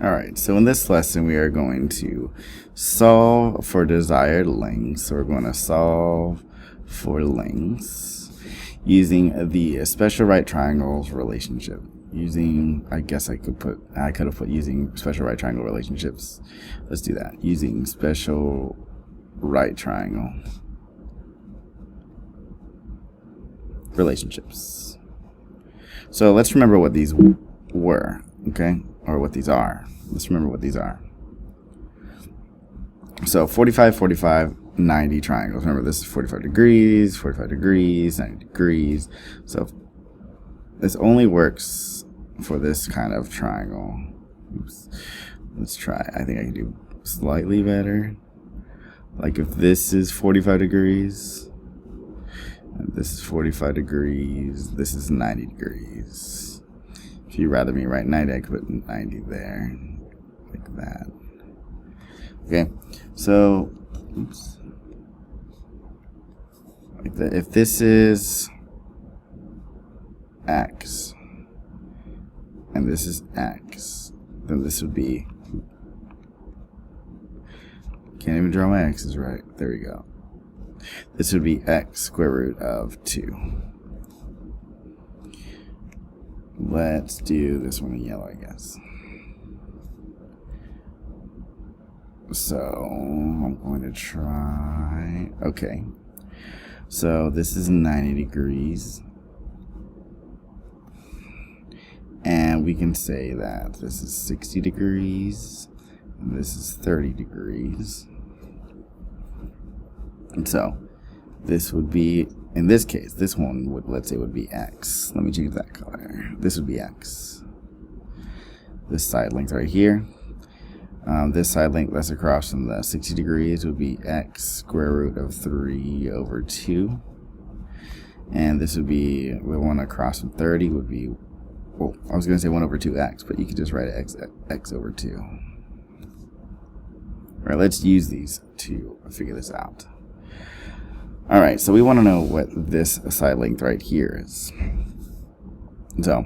Alright, so in this lesson we are going to solve for desired lengths. So we're going to solve for lengths using the special right triangles relationship. Using, I guess I could have put using special right triangle relationships. Let's do that. Using special right triangle relationships. So let's remember what these were, okay? Or what these are. Let's remember what these are. So 45, 45, 90 triangles. Remember, this is 45 degrees, 90 degrees. So this only works for this kind of triangle. Oops. Let's try. I think I can do slightly better. Like if this is 45 degrees, and this is 45 degrees, this is 90 degrees. If you'd rather me write 90, I could put 90 there, like that. Okay, so, oops. Like that. If this is X, and this is X, then this would be, can't even draw my X's right, there we go. This would be X square root of 2. Let's do this one in yellow, I guess. So I'm going to try, okay. So this is 90 degrees. And we can say that this is 60 degrees. And this is 30 degrees. And so this would be, in this case, this one would, let's say, would be X. Let me change that color. This would be X. This side length right here. This side length that's across from the 60 degrees would be X square root of 3 over 2. And this would be, the one across from 30 would be, well, I was going to say 1 over 2X, but you could just write it X over 2. All right, let's use these to figure this out. Alright, so we want to know what this side length right here is. So,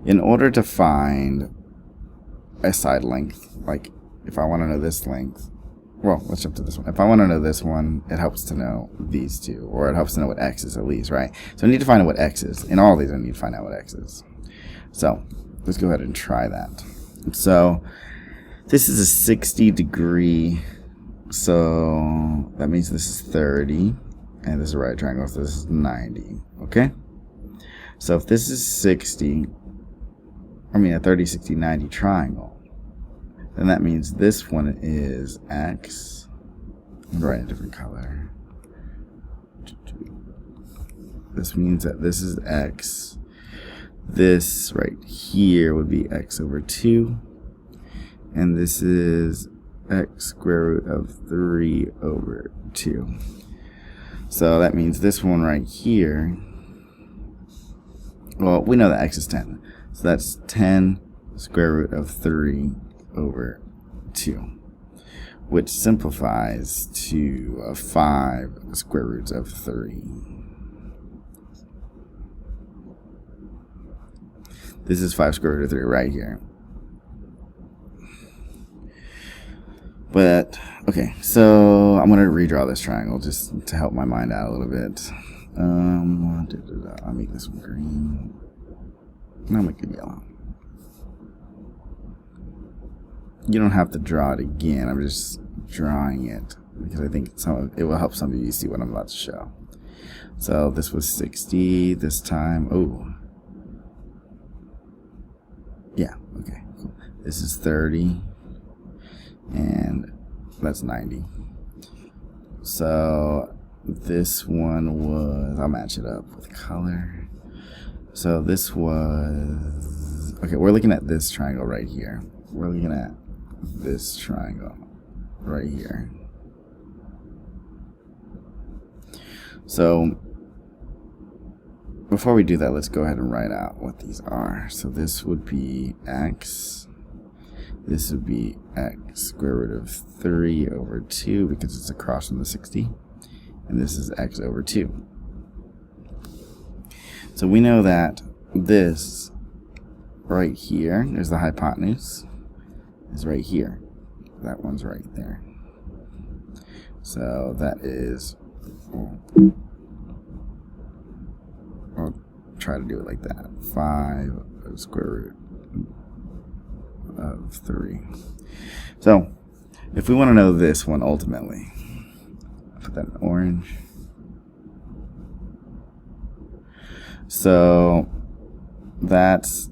in order to find a side length, like if I want to know this length, well, let's jump to this one. If I want to know this one, it helps to know these two, or it helps to know what X is at least, right? So I need to find out what X is. In all of these, I need to find out what X is. So, let's go ahead and try that. So, this is a 60 degree, so that means this is 30. And this is a right triangle, so this is 90, okay? So if this is 60, I mean a 30, 60, 90 triangle, then that means this one is X. I'm writing a different color. This means that this is X. This right here would be X over 2. And this is X square root of 3 over 2. So that means this one right here, well, we know that X is 10. So that's 10 square root of 3 over 2, which simplifies to 5 square roots of 3. This is 5 square root of 3 right here. But, okay, so I'm going to redraw this triangle just to help my mind out a little bit. I'll make this one green. And I'll make it yellow. You don't have to draw it again. I'm just drawing it because I think it will help some of you see what I'm about to show. So this was 60 this time. Oh. Yeah, okay, cool. This is 30. And that's 90. So this one was, I'll match it up with color. So this was, okay, we're looking at this triangle right here. We're looking at this triangle right here. So before we do that, let's go ahead and write out what these are. So this would be X. This would be X square root of 3 over 2 because it's across from the 60. And this is X over 2. So we know that this right here is the hypotenuse. is right here. That one's right there. So that is, I'll try to do it like that. 5 square root of 3. So if we want to know this one ultimately, put that in orange. So that's,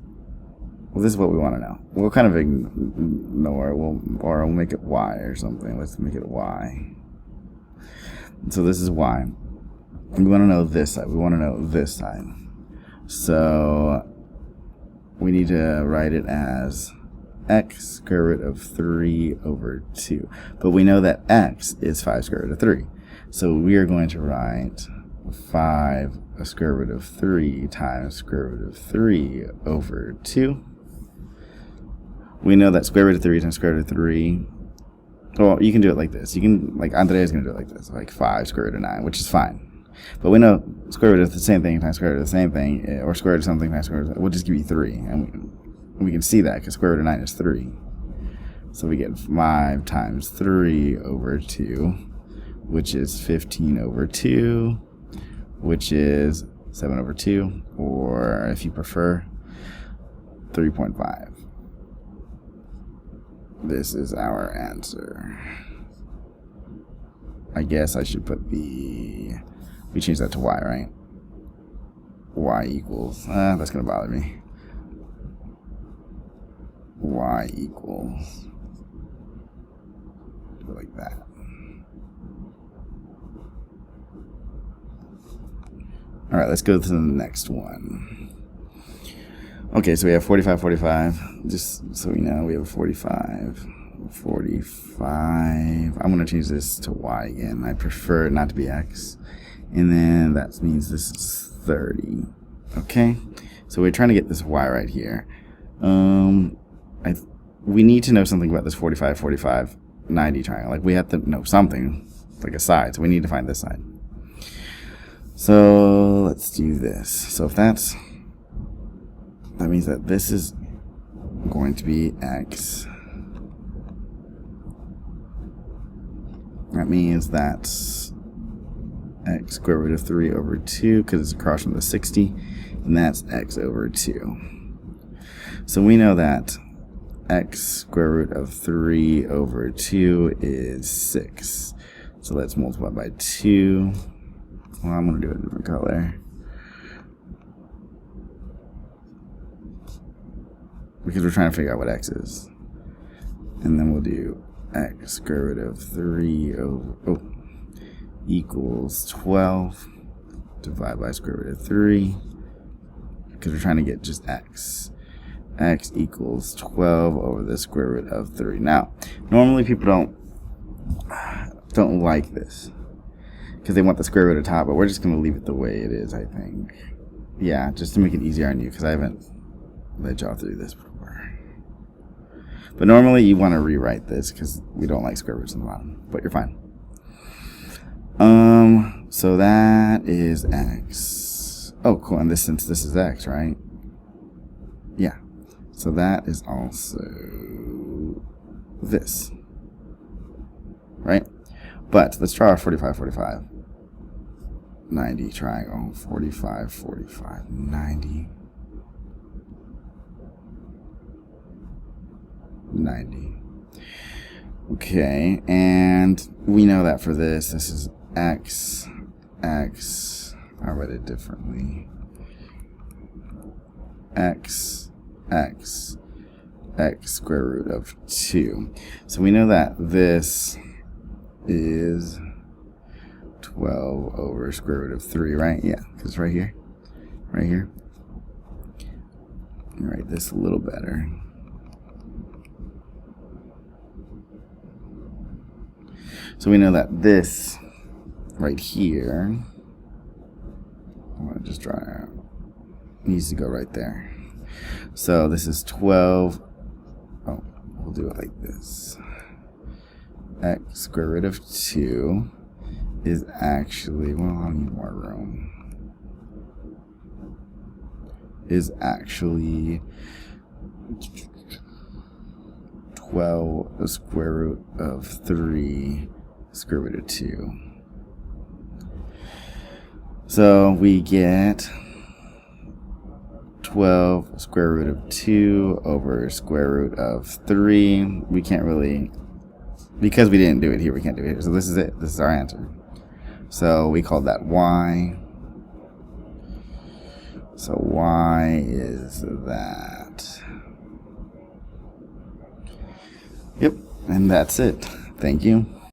well, this is what we want to know. We'll kind of ignore it, or we'll make it y or something. Let's make it y. So this is y. We want to know this side. We want to know this side. So we need to write it as x square root of 3 over 2. But we know that x is 5 square root of 3. So we are going to write 5 square root of 3 times square root of 3 over 2. We know that square root of 3 times square root of 3, well, you can do it like this. You can, like Andrea's going to do it like this, like 5 square root of 9, which is fine. But we know square root of the same thing times square root of the same thing, or square root of something times square root of, we'll just give you 3. And we can see that because square root of 9 is 3. So we get 5 times 3 over 2, which is 15 over 2, which is 7 over 2, or if you prefer, 3.5. This is our answer. I guess I should put we change that to y, right? Y equals, that's going to bother me. Y equals, do it like that. All right, let's go to the next one. Okay, so we have 45, 45. Just so we know, we have 45, 45. I'm going to change this to y again. I prefer it not to be x. And then that means this is 30. Okay, so we're trying to get this y right here. We need to know something about this 45, 45, 90 triangle. Like we have to know something, like a side. So we need to find this side. So let's do this. So if that means that this is going to be x. That means that's x square root of 3 over 2 because it's across from the 60, and that's x over 2. So we know that x square root of 3 over 2 is 6. So let's multiply by 2. Well, I'm going to do a different color. Because we're trying to figure out what x is. And then we'll do x square root of 3 over, equals 12 divided by square root of 3. Because we're trying to get just x. X equals 12 over the square root of 3. Now, normally people don't like this because they want the square root at the top, but we're just going to leave it the way it is, I think. Yeah, just to make it easier on you, because I haven't led y'all through this before. But normally you want to rewrite this because we don't like square roots on the bottom, but you're fine. So that is x. Oh, cool. And since this is x, right? Yeah. So that is also this, right? But let's try our 45, 45, 90 triangle. 45, 45, 90. 90. Okay, and we know that for this is x, x, I'll write it differently. X, x, x square root of 2. So we know that this is 12 over square root of 3, right? Yeah, because it's right here. Right here. Let me write this a little better. So we know that this right here, I'm going to just draw it out, needs to go right there. So this is 12, we'll do it like this. X square root of 2 is actually, well, I need more room, is actually 12 the square root of 3 square root of 2. So we get 12 square root of 2 over square root of 3. We can't really, because we didn't do it here, we can't do it here. So this is it. This is our answer. So we call that y. So y is that. Yep, and that's it. Thank you.